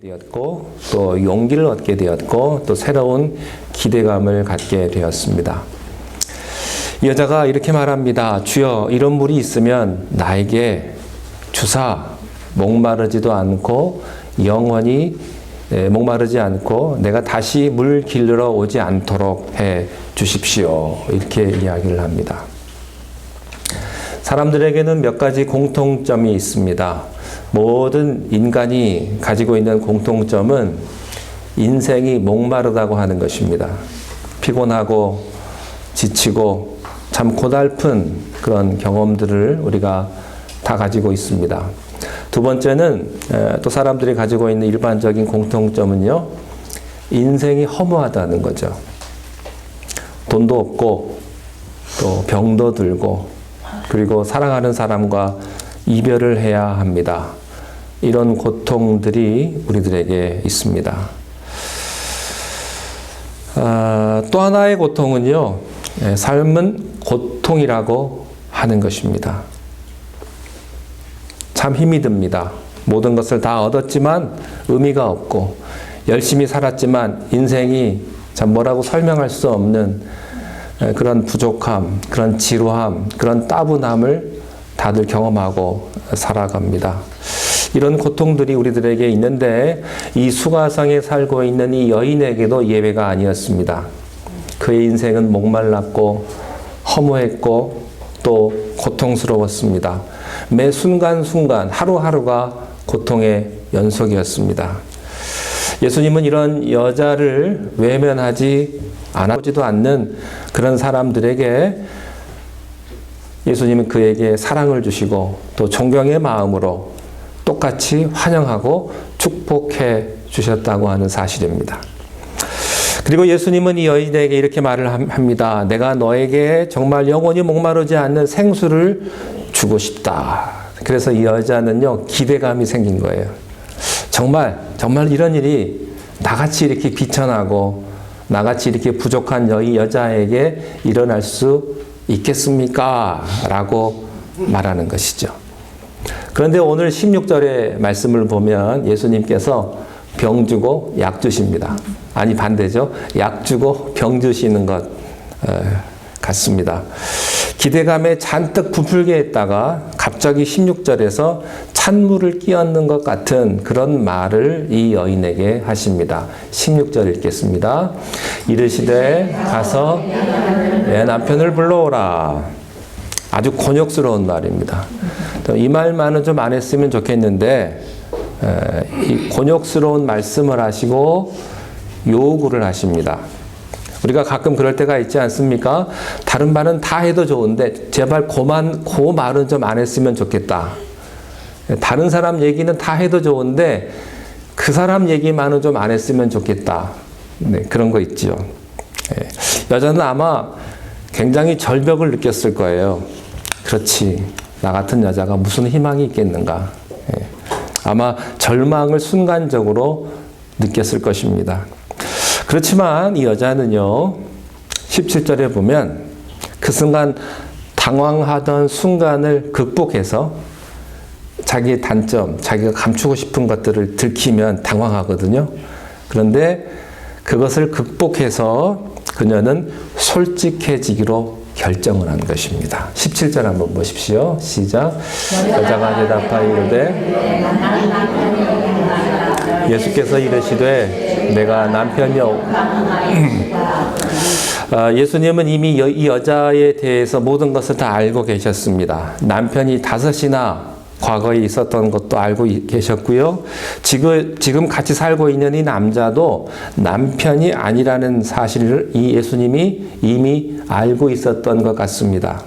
되었고 또 용기를 얻게 되었고 또 새로운 기대감을 갖게 되었습니다. 이 여자가 이렇게 말합니다. 주여, 이런 물이 있으면 나에게 주사, 목마르지도 않고 영원히 목마르지 않고 내가 다시 물 길르러 오지 않도록 해 주십시오. 이렇게 이야기를 합니다. 사람들에게는 몇 가지 공통점이 있습니다. 모든 인간이 가지고 있는 공통점은 인생이 목마르다고 하는 것입니다. 피곤하고 지치고 참 고달픈 그런 경험들을 우리가 다 가지고 있습니다. 두 번째는 또 사람들이 가지고 있는 일반적인 공통점은요, 인생이 허무하다는 거죠. 돈도 없고 또 병도 들고 그리고 사랑하는 사람과 이별을 해야 합니다. 이런 고통들이 우리들에게 있습니다. 또 하나의 고통은요, 삶은 고통이라고 하는 것입니다. 참 힘이 듭니다. 모든 것을 다 얻었지만 의미가 없고, 열심히 살았지만 인생이 참 뭐라고 설명할 수 없는 그런 부족함, 그런 지루함, 그런 따분함을 다들 경험하고 살아갑니다. 이런 고통들이 우리들에게 있는데 이 수가성에 살고 있는 이 여인에게도 예외가 아니었습니다. 그의 인생은 목말랐고 허무했고 또 고통스러웠습니다. 매 순간순간 하루하루가 고통의 연속이었습니다. 예수님은 이런 여자를 외면하지 않아보지도 않는 그런 사람들에게 예수님은 그에게 사랑을 주시고 또 존경의 마음으로 똑같이 환영하고 축복해 주셨다고 하는 사실입니다. 그리고 예수님은 이 여인에게 이렇게 말을 합니다. 내가 너에게 정말 영원히 목마르지 않는 생수를 주고 싶다. 그래서 이 여자는요, 기대감이 생긴 거예요. 정말 이런 일이 나같이 이렇게 비천하고 나같이 이렇게 부족한 이 여자에게 일어날 수 있겠습니까? 라고 말하는 것이죠. 그런데 오늘 16절의 말씀을 보면 예수님께서 병 주고 약 주십니다. 아니, 반대죠. 약 주고 병 주시는 것 같습니다. 기대감에 잔뜩 부풀게 했다가 갑자기 16절에서 찬물을 끼얹는 것 같은 그런 말을 이 여인에게 하십니다. 16절 읽겠습니다. 이르시되 가서 내 남편을 불러오라. 아주 곤욕스러운 말입니다. 이 말만은 좀 안 했으면 좋겠는데 이 곤욕스러운 말씀을 하시고 요구를 하십니다. 우리가 가끔 그럴 때가 있지 않습니까? 다른 말은 다 해도 좋은데 제발 그 말은 좀 안 했으면 좋겠다. 다른 사람 얘기는 다 해도 좋은데 그 사람 얘기만은 좀 안 했으면 좋겠다. 네, 그런 거 있죠. 여자는 아마 굉장히 절벽을 느꼈을 거예요. 그렇지, 나 같은 여자가 무슨 희망이 있겠는가. 아마 절망을 순간적으로 느꼈을 것입니다. 그렇지만 이 여자는요, 17절에 보면 그 순간 당황하던 순간을 극복해서 자기의 단점, 자기가 감추고 싶은 것들을 들키면 당황하거든요. 그런데 그것을 극복해서 그녀는 솔직해지기로 결정을 한 것입니다. 17절 한번 보십시오. 시작. 여자가 대답하여 이르되 예수께서 이르시되 내가 남편이 예수님은 이미 이 여자에 대해서 모든 것을 다 알고 계셨습니다. 남편이 5이나 과거에 있었던 것도 알고 계셨고요. 지금 같이 살고 있는 이 남자도 남편이 아니라는 사실을 이 예수님이 이미 알고 있었던 것 같습니다.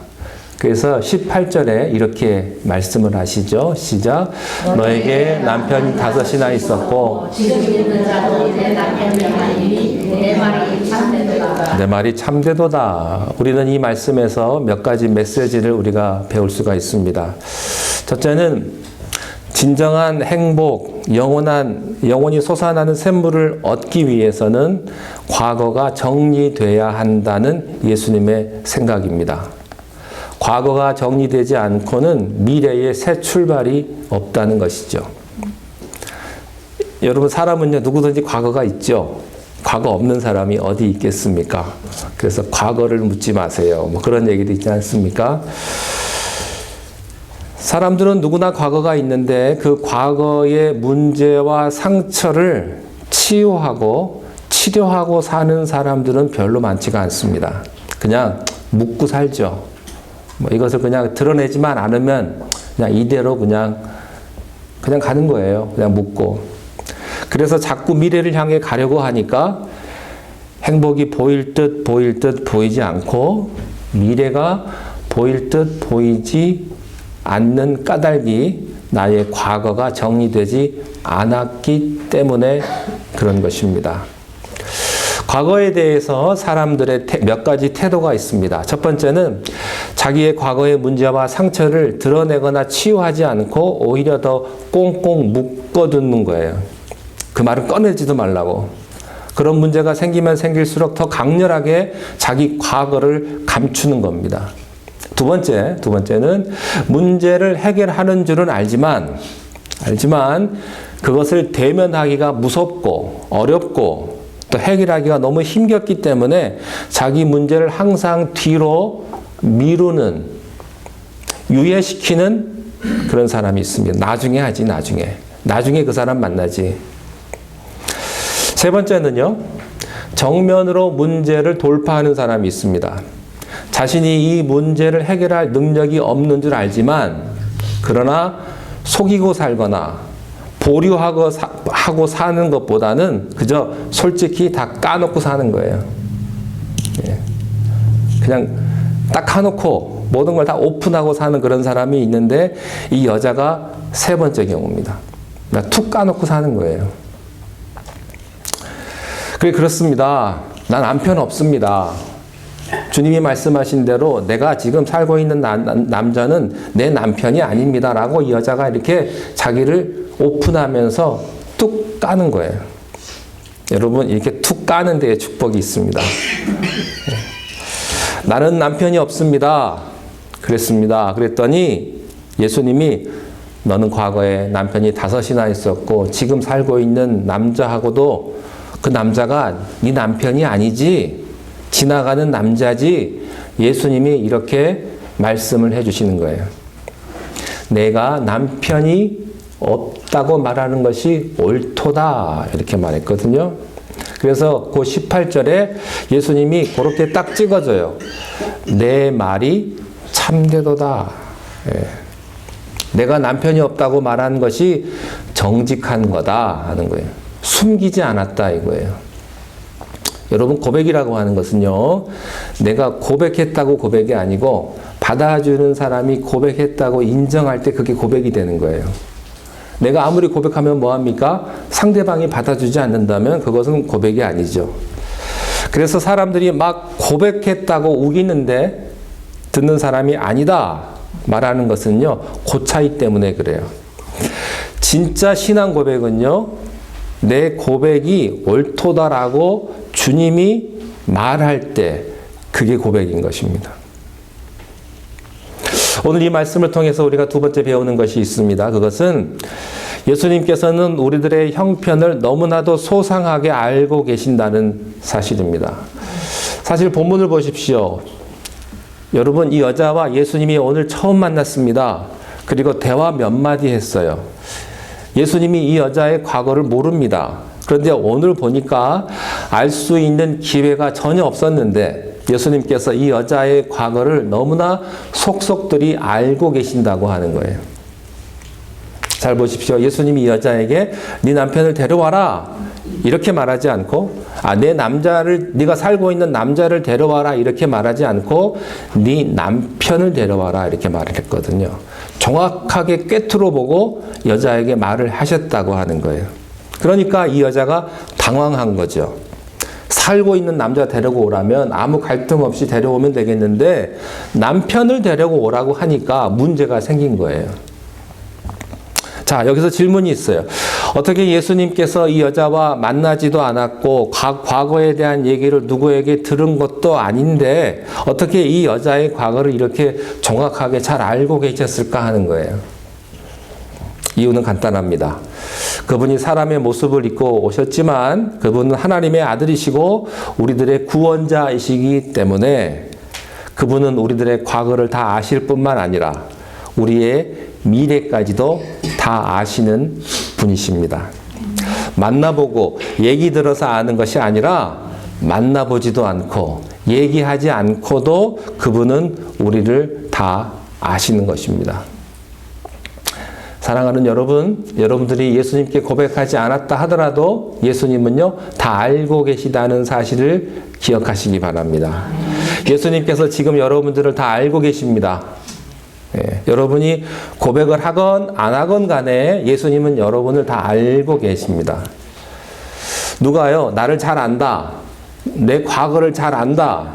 그래서 18절에 이렇게 말씀을 하시죠. 시작. 너에게 남편이 5이나 있었고 지금 있는 자도 내 남편이 아니니 내 말이 참되도다. 내 말이 참되도다. 우리는 이 말씀에서 몇 가지 메시지를 우리가 배울 수가 있습니다. 첫째는 진정한 행복, 영원히 솟아나는 샘물을 얻기 위해서는 과거가 정리돼야 한다는 예수님의 생각입니다. 과거가 정리되지 않고는 미래의 새 출발이 없다는 것이죠. 여러분 사람은요 누구든지 과거가 있죠. 과거 없는 사람이 어디 있겠습니까? 그래서 과거를 묻지 마세요. 뭐 그런 얘기도 있지 않습니까? 사람들은 누구나 과거가 있는데 그 과거의 문제와 상처를 치유하고 치료하고 사는 사람들은 별로 많지가 않습니다. 그냥 묻고 살죠. 뭐 이것을 그냥 드러내지만 않으면 그냥 이대로 그냥 가는 거예요. 그냥 묻고. 그래서 자꾸 미래를 향해 가려고 하니까 행복이 보일 듯 보이지 않고 미래가 보일 듯 보이지 않는 까닭이 나의 과거가 정리되지 않았기 때문에 그런 것입니다. 과거에 대해서 사람들의 몇 가지 태도가 있습니다. 첫 번째는 자기의 과거의 문제와 상처를 드러내거나 치유하지 않고 오히려 더 꽁꽁 묶어두는 거예요. 그 말은 꺼내지도 말라고. 그런 문제가 생기면 생길수록 더 강렬하게 자기 과거를 감추는 겁니다. 두 번째는 문제를 해결하는 줄은 알지만 그것을 대면하기가 무섭고 어렵고 또 해결하기가 너무 힘겹기 때문에 자기 문제를 항상 뒤로 미루는, 유예시키는 그런 사람이 있습니다. 나중에 하지, 나중에 그 사람 만나지. 세 번째는요, 정면으로 문제를 돌파하는 사람이 있습니다. 자신이 이 문제를 해결할 능력이 없는 줄 알지만 그러나 속이고 살거나 보류하고 사는 것보다는 그저 솔직히 다 까놓고 사는 거예요. 그냥 딱 까놓고 모든 걸 다 오픈하고 사는 그런 사람이 있는데 이 여자가 세 번째 경우입니다. 툭 까놓고 사는 거예요. 그렇습니다. 난 남편 없습니다. 주님이 말씀하신 대로 내가 지금 살고 있는 남자는 내 남편이 아닙니다. 라고 이 여자가 이렇게 자기를 오픈하면서 뚝 까는 거예요. 여러분, 이렇게 툭 까는 데에 축복이 있습니다. 나는 남편이 없습니다. 그랬습니다. 그랬더니 예수님이 너는 과거에 남편이 5이나 있었고 지금 살고 있는 남자하고도 그 남자가 네 남편이 아니지, 지나가는 남자지. 예수님이 이렇게 말씀을 해주시는 거예요. 내가 남편이 없다고 말하는 것이 옳도다, 이렇게 말했거든요. 그래서 그 18절에 예수님이 그렇게 딱 찍어줘요. 내 말이 참되도다. 내가 남편이 없다고 말하는 것이 정직한 거다 하는 거예요. 숨기지 않았다 이거예요. 여러분, 고백이라고 하는 것은요, 내가 고백했다고 고백이 아니고 받아주는 사람이 고백했다고 인정할 때 그게 고백이 되는 거예요. 내가 아무리 고백하면 뭐합니까? 상대방이 받아주지 않는다면 그것은 고백이 아니죠. 그래서 사람들이 막 고백했다고 우기는데 듣는 사람이 아니다 말하는 것은요, 그 차이 때문에 그래요. 진짜 신앙 고백은요, 내 고백이 옳도다라고 주님이 말할 때 그게 고백인 것입니다. 오늘 이 말씀을 통해서 우리가 두 번째 배우는 것이 있습니다. 그것은 예수님께서는 우리들의 형편을 너무나도 소상하게 알고 계신다는 사실입니다. 사실 본문을 보십시오. 여러분, 이 여자와 예수님이 오늘 처음 만났습니다. 그리고 대화 몇 마디 했어요. 예수님이 이 여자의 과거를 모릅니다. 그런데 오늘 보니까 알 수 있는 기회가 전혀 없었는데 예수님께서 이 여자의 과거를 너무나 속속들이 알고 계신다고 하는 거예요. 잘 보십시오. 예수님이 이 여자에게 네 남편을 데려와라 이렇게 말하지 않고, 네가 살고 있는 남자를 데려와라 이렇게 말하지 않고 네 남편을 데려와라 이렇게 말을 했거든요. 정확하게 꿰뚫어 보고 여자에게 말을 하셨다고 하는 거예요. 그러니까 이 여자가 당황한 거죠. 살고 있는 남자 데리고 오라면 아무 갈등 없이 데려오면 되겠는데 남편을 데리고 오라고 하니까 문제가 생긴 거예요. 자, 여기서 질문이 있어요. 어떻게 예수님께서 이 여자와 만나지도 않았고 과거에 대한 얘기를 누구에게 들은 것도 아닌데 어떻게 이 여자의 과거를 이렇게 정확하게 잘 알고 계셨을까 하는 거예요. 이유는 간단합니다. 그분이 사람의 모습을 입고 오셨지만 그분은 하나님의 아들이시고 우리들의 구원자이시기 때문에 그분은 우리들의 과거를 다 아실 뿐만 아니라 우리의 미래까지도 다 아시는 분이십니다. 만나보고 얘기 들어서 아는 것이 아니라 만나보지도 않고 얘기하지 않고도 그분은 우리를 다 아시는 것입니다. 사랑하는 여러분, 여러분들이 예수님께 고백하지 않았다 하더라도 예수님은요, 다 알고 계시다는 사실을 기억하시기 바랍니다. 예수님께서 지금 여러분들을 다 알고 계십니다. 예, 여러분이 고백을 하건 안 하건 간에 예수님은 여러분을 다 알고 계십니다. 누가요, 나를 잘 안다. 내 과거를 잘 안다.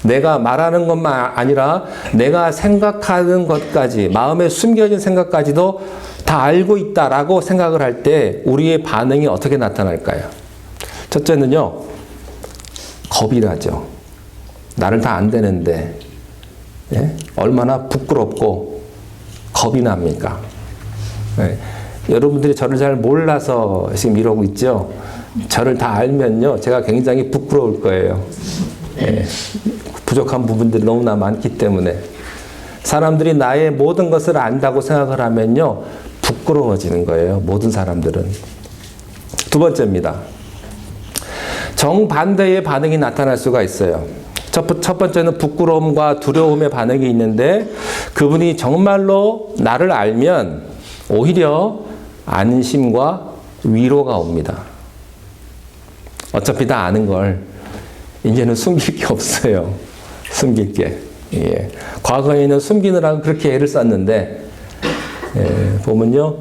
내가 말하는 것만 아니라 내가 생각하는 것까지, 마음에 숨겨진 생각까지도 다 알고 있다라고 생각을 할 때 우리의 반응이 어떻게 나타날까요? 첫째는요, 겁이 나죠. 나를 다 안 되는데, 예? 얼마나 부끄럽고 겁이 납니까? 예. 여러분들이 저를 잘 몰라서 지금 이러고 있죠? 저를 다 알면요, 제가 굉장히 부끄러울 거예요. 예. 부족한 부분들이 너무나 많기 때문에. 사람들이 나의 모든 것을 안다고 생각을 하면요, 부끄러워지는 거예요. 모든 사람들은. 두 번째입니다. 정반대의 반응이 나타날 수가 있어요. 첫 번째는 부끄러움과 두려움의 반응이 있는데 그분이 정말로 나를 알면 오히려 안심과 위로가 옵니다. 어차피 다 아는 걸 이제는 숨길 게 없어요. 숨길 게. 예. 과거에는 숨기느라고 그렇게 애를 썼는데 예, 보면요,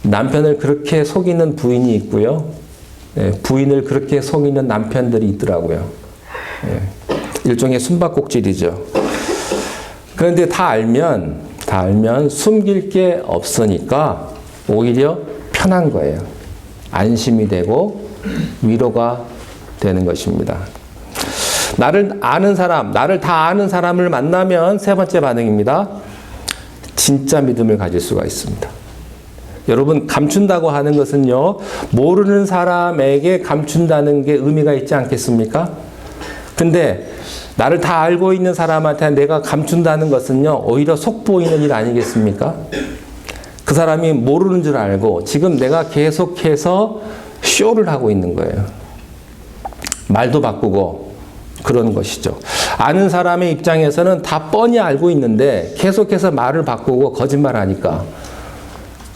남편을 그렇게 속이는 부인이 있고요, 예, 부인을 그렇게 속이는 남편들이 있더라고요. 예, 일종의 숨바꼭질이죠. 그런데 다 알면 숨길 게 없으니까 오히려 편한 거예요. 안심이 되고 위로가 되는 것입니다. 나를 아는 사람, 나를 다 아는 사람을 만나면 세 번째 반응입니다. 진짜 믿음을 가질 수가 있습니다. 여러분, 감춘다고 하는 것은요, 모르는 사람에게 감춘다는 게 의미가 있지 않겠습니까? 근데 나를 다 알고 있는 사람한테 내가 감춘다는 것은요, 오히려 속보이는 일 아니겠습니까? 그 사람이 모르는 줄 알고 지금 내가 계속해서 쇼를 하고 있는 거예요. 말도 바꾸고 그런 것이죠. 아는 사람의 입장에서는 다 뻔히 알고 있는데 계속해서 말을 바꾸고 거짓말하니까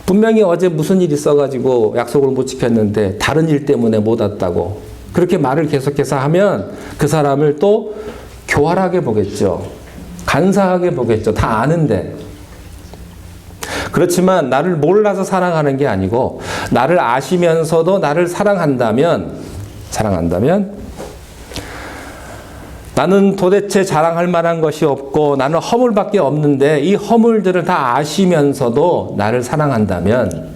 분명히 어제 무슨 일이 있어가지고 약속을 못 지켰는데 다른 일 때문에 못 왔다고 그렇게 말을 계속해서 하면 그 사람을 또 교활하게 보겠죠. 간사하게 보겠죠. 다 아는데. 그렇지만 나를 몰라서 사랑하는 게 아니고 나를 아시면서도 나를 사랑한다면 나는 도대체 자랑할 만한 것이 없고 나는 허물밖에 없는데 이 허물들을 다 아시면서도 나를 사랑한다면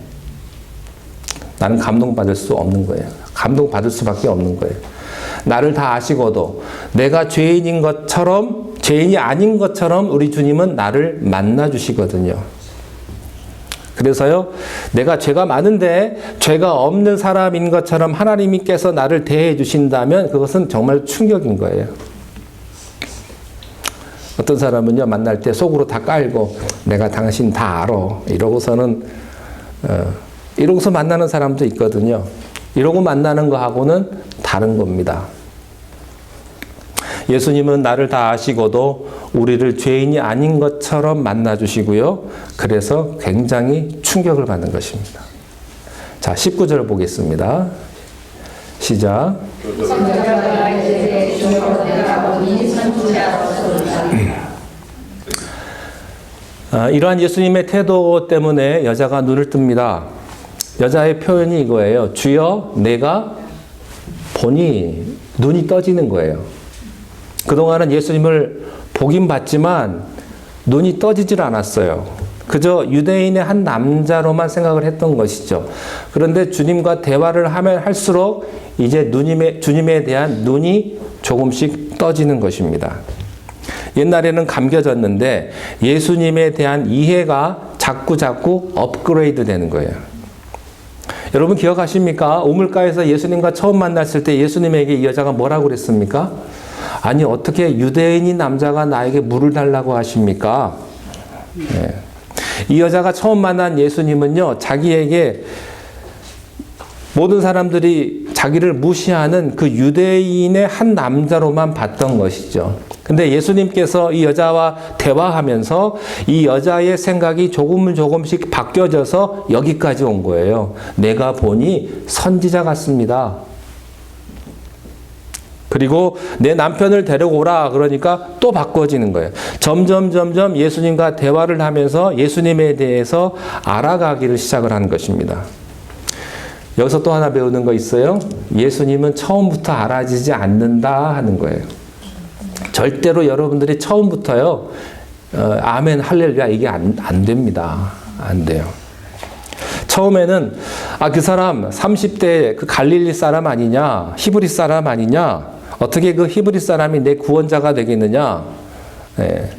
나는 감동받을 수 없는 거예요. 감동받을 수밖에 없는 거예요. 나를 다 아시고도 내가 죄인인 것처럼, 죄인이 아닌 것처럼 우리 주님은 나를 만나주시거든요. 그래서요, 내가 죄가 많은데 죄가 없는 사람인 것처럼 하나님께서 나를 대해 주신다면 그것은 정말 충격인 거예요. 어떤 사람은요, 만날 때 속으로 다 깔고 내가 당신 다 알아 이러고서는 이러고서 만나는 사람도 있거든요. 이러고 만나는 거하고는 다른 겁니다. 예수님은 나를 다 아시고도 우리를 죄인이 아닌 것처럼 만나주시고요. 그래서 굉장히 충격을 받는 것입니다. 자, 19절 보겠습니다. 시작. 이러한 예수님의 태도 때문에 여자가 눈을 뜹니다. 여자의 표현이 이거예요. 주여, 내가 보니 눈이 떠지는 거예요. 그동안은 예수님을 보긴 봤지만 눈이 떠지질 않았어요. 그저 유대인의 한 남자로만 생각을 했던 것이죠. 그런데 주님과 대화를 하면 할수록 이제 주님에 대한 눈이 조금씩 떠지는 것입니다. 옛날에는 감겨졌는데 예수님에 대한 이해가 자꾸 업그레이드 되는 거예요. 여러분 기억하십니까? 우물가에서 예수님과 처음 만났을 때 예수님에게 이 여자가 뭐라고 그랬습니까? 아니 어떻게 유대인인 남자가 나에게 물을 달라고 하십니까? 네. 이 여자가 처음 만난 예수님은요, 자기에게 모든 사람들이 자기를 무시하는 그 유대인의 한 남자로만 봤던 것이죠. 근데 예수님께서 이 여자와 대화하면서 이 여자의 생각이 조금씩 바뀌어져서 여기까지 온 거예요. 내가 보니 선지자 같습니다. 그리고 내 남편을 데려오라 그러니까 또 바꿔지는 거예요. 점점 예수님과 대화를 하면서 예수님에 대해서 알아가기를 시작을 하는 것입니다. 여기서 또 하나 배우는 거 있어요. 예수님은 처음부터 알아지지 않는다 하는 거예요. 절대로 여러분들이 처음부터요, 아멘 할렐루야 이게 안 됩니다. 안 돼요. 처음에는 그 사람 30대 그 갈릴리 사람 아니냐, 히브리 사람 아니냐, 어떻게 그 히브리 사람이 내 구원자가 되겠느냐, 네.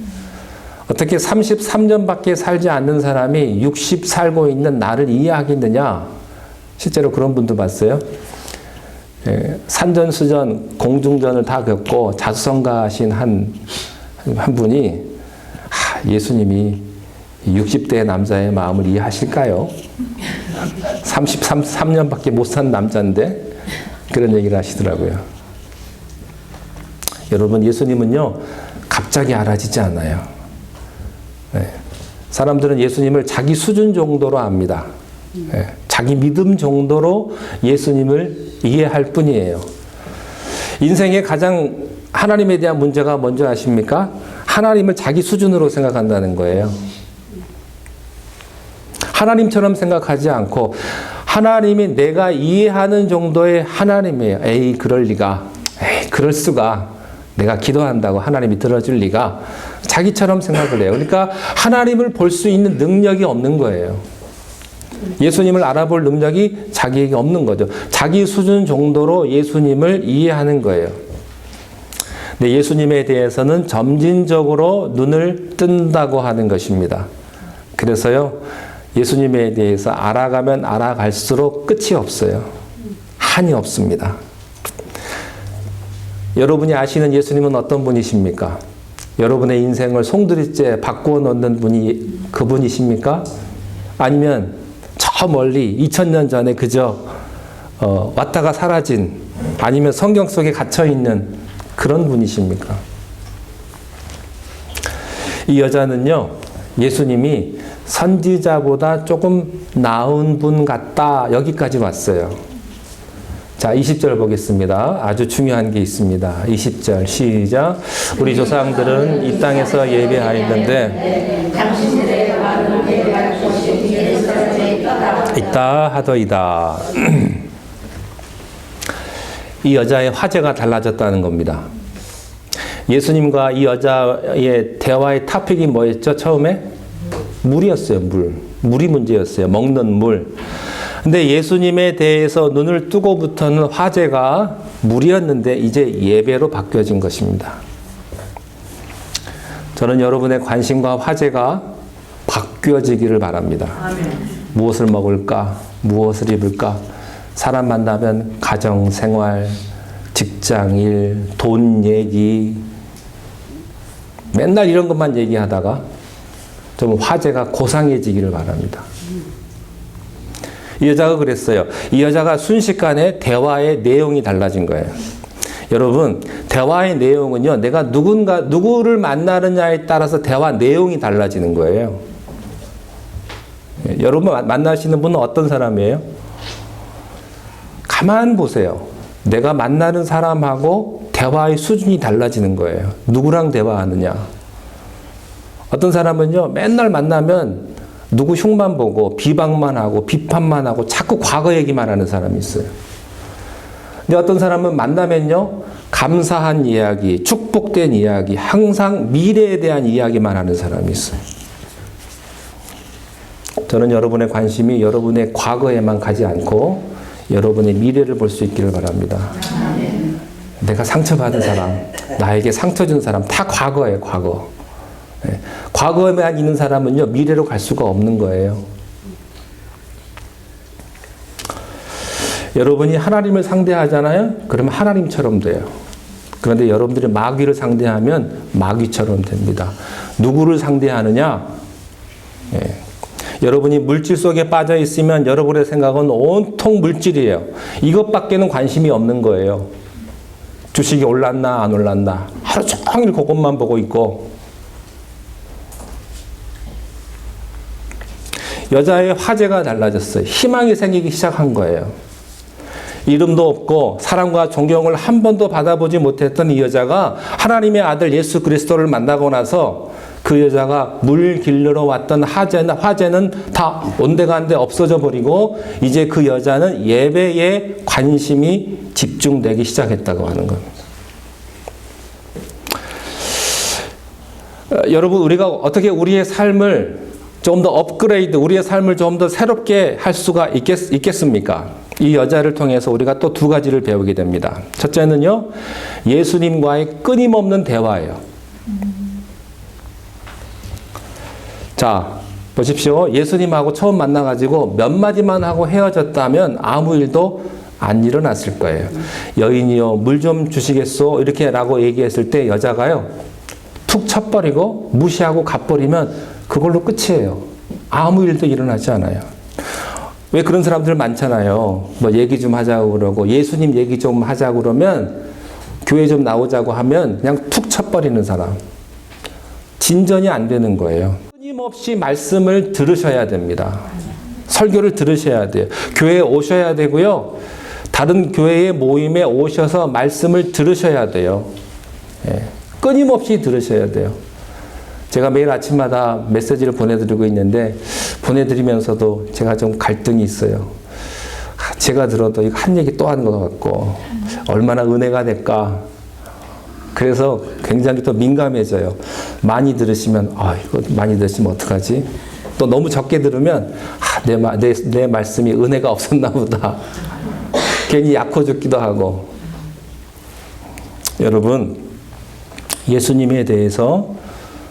어떻게 33년밖에 살지 않는 사람이 60 살고 있는 나를 이해하겠느냐. 실제로 그런 분도 봤어요. 예, 산전수전, 공중전을 다 겪고 자수성가하신 한 분이 예수님이 60대의 남자의 마음을 이해하실까요? 33년밖에 못 산 남자인데 그런 얘기를 하시더라고요. 여러분 예수님은요 갑자기 알아지지 않아요. 네. 사람들은 예수님을 자기 수준 정도로 압니다. 네. 자기 믿음 정도로 예수님을 이해할 뿐이에요. 인생의 가장 하나님에 대한 문제가 뭔지 아십니까? 하나님을 자기 수준으로 생각한다는 거예요. 하나님처럼 생각하지 않고 하나님이 내가 이해하는 정도의 하나님이에요. 에이 그럴 리가, 에이 그럴 수가, 내가 기도한다고 하나님이 들어줄 리가, 자기처럼 생각을 해요. 그러니까 하나님을 볼 수 있는 능력이 없는 거예요. 예수님을 알아볼 능력이 자기에게 없는 거죠. 자기 수준 정도로 예수님을 이해하는 거예요. 근데 예수님에 대해서는 점진적으로 눈을 뜬다고 하는 것입니다. 그래서요, 예수님에 대해서 알아가면 알아갈수록 끝이 없어요. 한이 없습니다. 여러분이 아시는 예수님은 어떤 분이십니까? 여러분의 인생을 송두리째 바꾸어 놓는 분이 그분이십니까? 아니면 저 멀리 2000년 전에 그저 왔다가 사라진, 아니면 성경 속에 갇혀있는 그런 분이십니까? 이 여자는요, 예수님이 선지자보다 조금 나은 분 같다, 여기까지 왔어요. 자, 20절 보겠습니다. 아주 중요한 게 있습니다. 20절 시작. 우리 조상들은 이 땅에서 예배하였는데 있다 하더이다. 이 여자의 화제가 달라졌다는 겁니다. 예수님과 이 여자의 대화의 토픽이 뭐였죠? 처음에? 물이었어요. 물이 문제였어요. 먹는 물. 근데 예수님에 대해서 눈을 뜨고부터는 화제가 물이었는데 이제 예배로 바뀌어진 것입니다. 저는 여러분의 관심과 화제가 바뀌어지기를 바랍니다. 아멘. 무엇을 먹을까? 무엇을 입을까? 사람 만나면 가정, 생활, 직장, 일, 돈 얘기, 맨날 이런 것만 얘기하다가 좀 화제가 고상해지기를 바랍니다. 이 여자가 그랬어요. 이 여자가 순식간에 대화의 내용이 달라진 거예요. 여러분, 대화의 내용은요, 내가 누구를 만나느냐에 따라서 대화 내용이 달라지는 거예요. 여러분 만나시는 분은 어떤 사람이에요? 가만 보세요. 내가 만나는 사람하고 대화의 수준이 달라지는 거예요. 누구랑 대화하느냐. 어떤 사람은요, 맨날 만나면 누구 흉만 보고 비방만 하고 비판만 하고 자꾸 과거 얘기만 하는 사람이 있어요. 근데 어떤 사람은 만나면요, 감사한 이야기, 축복된 이야기, 항상 미래에 대한 이야기만 하는 사람이 있어요. 저는 여러분의 관심이 여러분의 과거에만 가지 않고 여러분의 미래를 볼 수 있기를 바랍니다. 내가 상처받은 사람, 나에게 상처 준 사람 다 과거예요, 과거. 과거에만 있는 사람은요, 미래로 갈 수가 없는 거예요. 여러분이 하나님을 상대하잖아요? 그러면 하나님처럼 돼요. 그런데 여러분들이 마귀를 상대하면 마귀처럼 됩니다. 누구를 상대하느냐? 예. 여러분이 물질 속에 빠져 있으면 여러분의 생각은 온통 물질이에요. 이것밖에는 관심이 없는 거예요. 주식이 올랐나 안 올랐나 하루 종일 그것만 보고 있고, 여자의 화제가 달라졌어요. 희망이 생기기 시작한 거예요. 이름도 없고 사랑과 존경을 한 번도 받아보지 못했던 이 여자가 하나님의 아들 예수 그리스도를 만나고 나서 그 여자가 물 길르러 왔던 화제는 다 온데간데 없어져 버리고 이제 그 여자는 예배에 관심이 집중되기 시작했다고 하는 겁니다. 여러분, 우리가 어떻게 우리의 삶을 좀 더 업그레이드, 우리의 삶을 좀 더 새롭게 할 수가 있겠습니까? 이 여자를 통해서 우리가 또 두 가지를 배우게 됩니다. 첫째는요, 예수님과의 끊임없는 대화예요. 자, 보십시오. 예수님하고 처음 만나가지고 몇 마디만 하고 헤어졌다면 아무 일도 안 일어났을 거예요. 여인이요, 물 좀 주시겠소? 이렇게 라고 얘기했을 때 여자가요, 툭 쳐버리고 무시하고 가버리면 그걸로 끝이에요. 아무 일도 일어나지 않아요. 왜 그런 사람들 많잖아요. 뭐 얘기 좀 하자고 그러고, 예수님 얘기 좀 하자고 그러면, 교회 좀 나오자고 하면 그냥 툭 쳐버리는 사람. 진전이 안 되는 거예요. 끊임없이 말씀을 들으셔야 됩니다. 설교를 들으셔야 돼요. 교회에 오셔야 되고요. 다른 교회의 모임에 오셔서 말씀을 들으셔야 돼요. 예. 끊임없이 들으셔야 돼요. 제가 매일 아침마다 메시지를 보내드리고 있는데, 보내드리면서도 제가 좀 갈등이 있어요. 제가 들어도 이거 한 얘기 또 하는 것 같고, 얼마나 은혜가 될까. 그래서 굉장히 또 민감해져요. 많이 들으시면, 이거 많이 들으시면 어떡하지? 또 너무 적게 들으면, 내 말씀이 은혜가 없었나 보다. 괜히 약호 죽기도 하고. 여러분, 예수님에 대해서,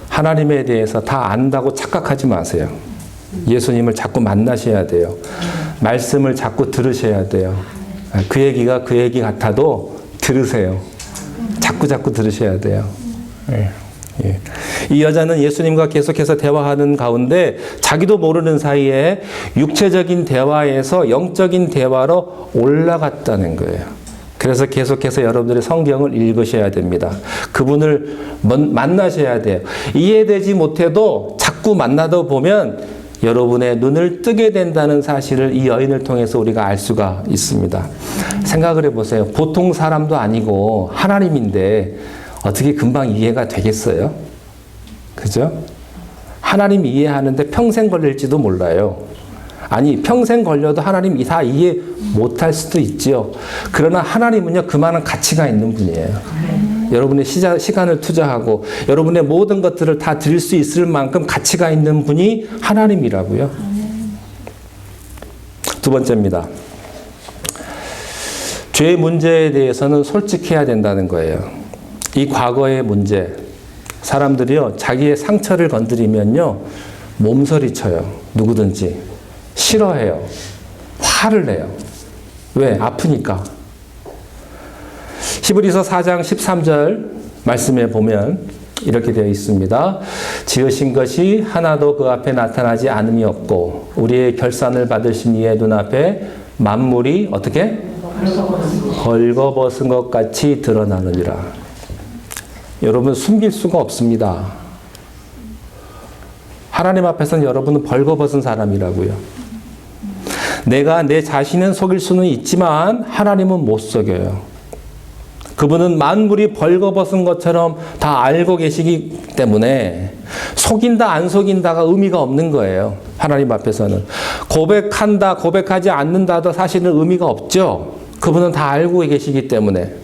하나님에 대해서 다 안다고 착각하지 마세요. 예수님을 자꾸 만나셔야 돼요. 말씀을 자꾸 들으셔야 돼요. 그 얘기가 그 얘기 같아도 들으세요. 자꾸 들으셔야 돼요. 예. 예. 이 여자는 예수님과 계속해서 대화하는 가운데 자기도 모르는 사이에 육체적인 대화에서 영적인 대화로 올라갔다는 거예요. 그래서 계속해서 여러분들이 성경을 읽으셔야 됩니다. 그분을 만나셔야 돼요. 이해되지 못해도 자꾸 만나다 보면 여러분의 눈을 뜨게 된다는 사실을 이 여인을 통해서 우리가 알 수가 있습니다. 생각을 해보세요. 보통 사람도 아니고 하나님인데 어떻게 금방 이해가 되겠어요? 그죠? 하나님 이해하는데 평생 걸릴지도 몰라요. 아니, 평생 걸려도 하나님 다 이해 못할 수도 있지요. 그러나 하나님은요, 그만한 가치가 있는 분이에요. 여러분의 시간을 투자하고 여러분의 모든 것들을 다 드릴 수 있을 만큼 가치가 있는 분이 하나님이라고요. 두 번째입니다. 죄의 문제에 대해서는 솔직해야 된다는 거예요. 이 과거의 문제, 사람들이요, 자기의 상처를 건드리면요, 몸서리 쳐요. 누구든지. 싫어해요. 화를 내요. 왜? 아프니까. 히브리서 4장 13절 말씀에 보면 이렇게 되어 있습니다. 지으신 것이 하나도 그 앞에 나타나지 않음이 없고 우리의 결산을 받으신 이의 눈앞에 만물이 어떻게? 벌거벗은 것 같이 드러나느니라. 여러분, 숨길 수가 없습니다. 하나님 앞에서는 여러분은 벌거벗은 사람이라고요. 내가 내 자신은 속일 수는 있지만 하나님은 못 속여요. 그분은 만물이 벌거벗은 것처럼 다 알고 계시기 때문에 속인다 안 속인다가 의미가 없는 거예요. 하나님 앞에서는. 고백한다 고백하지 않는다도 사실은 의미가 없죠. 그분은 다 알고 계시기 때문에.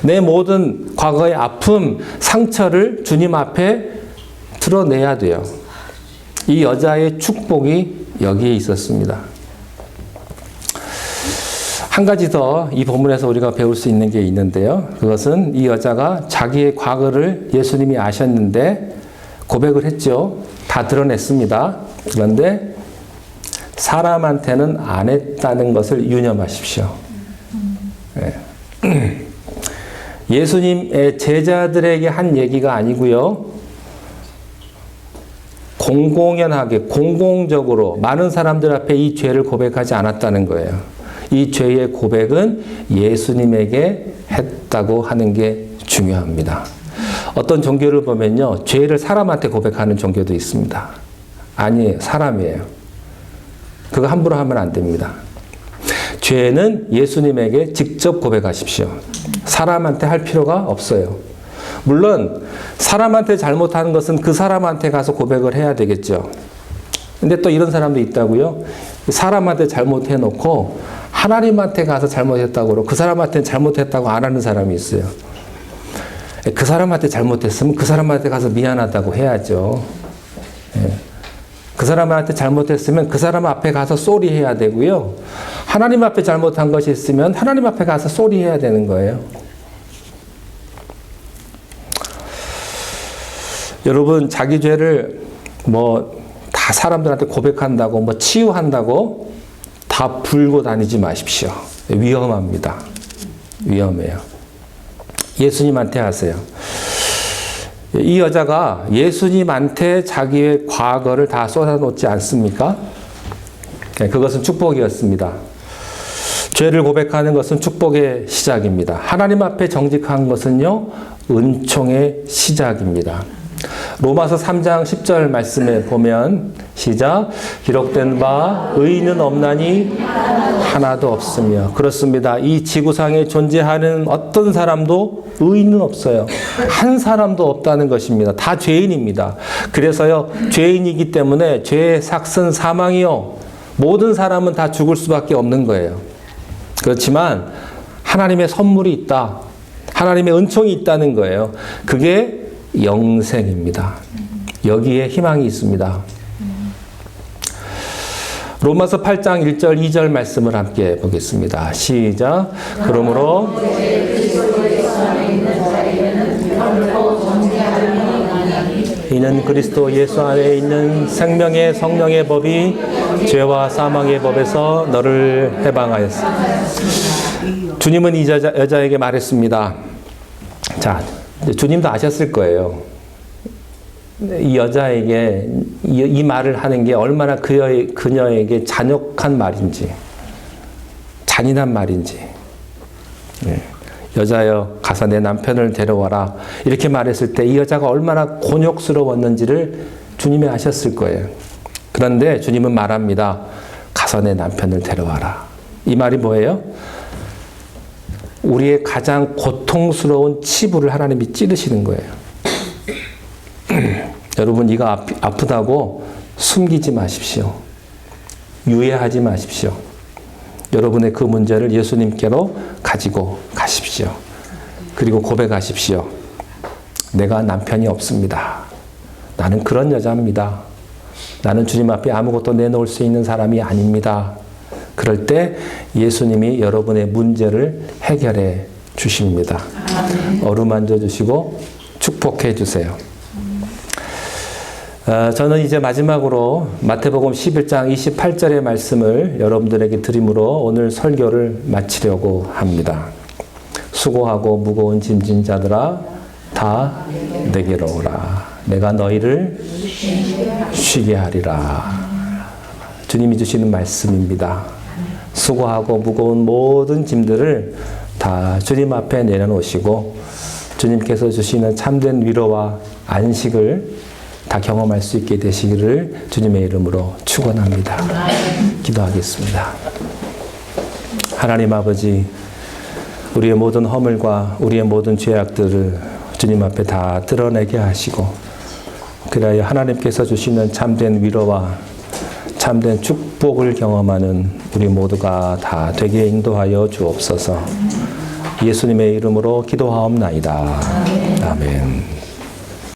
내 모든 과거의 아픔, 상처를 주님 앞에 드러내야 돼요. 이 여자의 축복이 여기에 있었습니다. 한 가지 더 이 본문에서 우리가 배울 수 있는 게 있는데요. 그것은 이 여자가 자기의 과거를 예수님이 아셨는데 고백을 했죠. 다 드러냈습니다. 그런데 사람한테는 안 했다는 것을 유념하십시오. 네. 예수님의 제자들에게 한 얘기가 아니고요. 공공연하게, 공공적으로 많은 사람들 앞에 이 죄를 고백하지 않았다는 거예요. 이 죄의 고백은 예수님에게 했다고 하는 게 중요합니다. 어떤 종교를 보면요, 죄를 사람한테 고백하는 종교도 있습니다. 아니에요, 사람이에요. 그거 함부로 하면 안 됩니다. 죄는 예수님에게 직접 고백하십시오. 사람한테 할 필요가 없어요. 물론 사람한테 잘못하는 것은 그 사람한테 가서 고백을 해야 되겠죠. 근데 또 이런 사람도 있다고요. 사람한테 잘못해놓고 하나님한테 가서 잘못했다고 그러고 그 사람한테는 잘못했다고 안 하는 사람이 있어요. 그 사람한테 잘못했으면 그 사람한테 가서 미안하다고 해야죠. 그 사람한테 잘못했으면 그 사람 앞에 가서 쏘리 해야 되고요. 하나님 앞에 잘못한 것이 있으면 하나님 앞에 가서 쏘리 해야 되는 거예요. 여러분, 자기 죄를 다 사람들한테 고백한다고, 치유한다고 다 불고 다니지 마십시오. 위험합니다. 위험해요. 예수님한테 하세요. 이 여자가 예수님한테 자기의 과거를 다 쏟아놓지 않습니까? 그것은 축복이었습니다. 죄를 고백하는 것은 축복의 시작입니다. 하나님 앞에 정직한 것은요, 은총의 시작입니다. 로마서 3장 10절 말씀에 보면 시작, 기록된 바 의인은 없나니 하나도 없으며. 그렇습니다. 이 지구상에 존재하는 어떤 사람도 의인은 없어요. 한 사람도 없다는 것입니다. 다 죄인입니다. 그래서요, 죄인이기 때문에 죄의 삭은 사망이요, 모든 사람은 다 죽을 수밖에 없는 거예요. 그렇지만 하나님의 선물이 있다, 하나님의 은총이 있다는 거예요. 그게 영생입니다. 여기에 희망이 있습니다. 로마서 8장 1절 2절 말씀을 함께 보겠습니다. 시작. 그러므로 이는 그리스도 예수 안에 있는 생명의 성령의 법이 죄와 사망의 법에서 너를 해방하였어. 주님은 이 여자에게 말했습니다. 자, 주님도 아셨을 거예요. 이 여자에게 이 말을 하는 게 얼마나 그녀에게 잔혹한 말인지, 잔인한 말인지. 여자여, 가서 내 남편을 데려와라. 이렇게 말했을 때 이 여자가 얼마나 곤욕스러웠는지를 주님이 아셨을 거예요. 그런데 주님은 말합니다. 가서 내 남편을 데려와라. 이 말이 뭐예요? 우리의 가장 고통스러운 치부를 하나님이 찌르시는 거예요. 여러분, 이거 아프다고 숨기지 마십시오. 유예하지 마십시오. 여러분의 그 문제를 예수님께로 가지고 가십시오. 그리고 고백하십시오. 내가 남편이 없습니다. 나는 그런 여자입니다. 나는 주님 앞에 아무것도 내놓을 수 있는 사람이 아닙니다. 그럴 때 예수님이 여러분의 문제를 해결해 주십니다. 어루만져 주시고 축복해 주세요. 저는 이제 마지막으로 마태복음 11장 28절의 말씀을 여러분들에게 드림으로 오늘 설교를 마치려고 합니다. 수고하고 무거운 짐진 자들아 다 내게로 오라. 내가 너희를 쉬게 하리라. 주님이 주시는 말씀입니다. 수고하고 무거운 모든 짐들을 다 주님 앞에 내려놓으시고 주님께서 주시는 참된 위로와 안식을 다 경험할 수 있게 되시기를 주님의 이름으로 축원합니다. 기도하겠습니다. 하나님 아버지, 우리의 모든 허물과 우리의 모든 죄악들을 주님 앞에 다 드러내게 하시고 그래야 하나님께서 주시는 참된 위로와 참된 축복을 경험하는 우리 모두가 다 되게 인도하여 주옵소서. 예수님의 이름으로 기도하옵나이다. 아멘.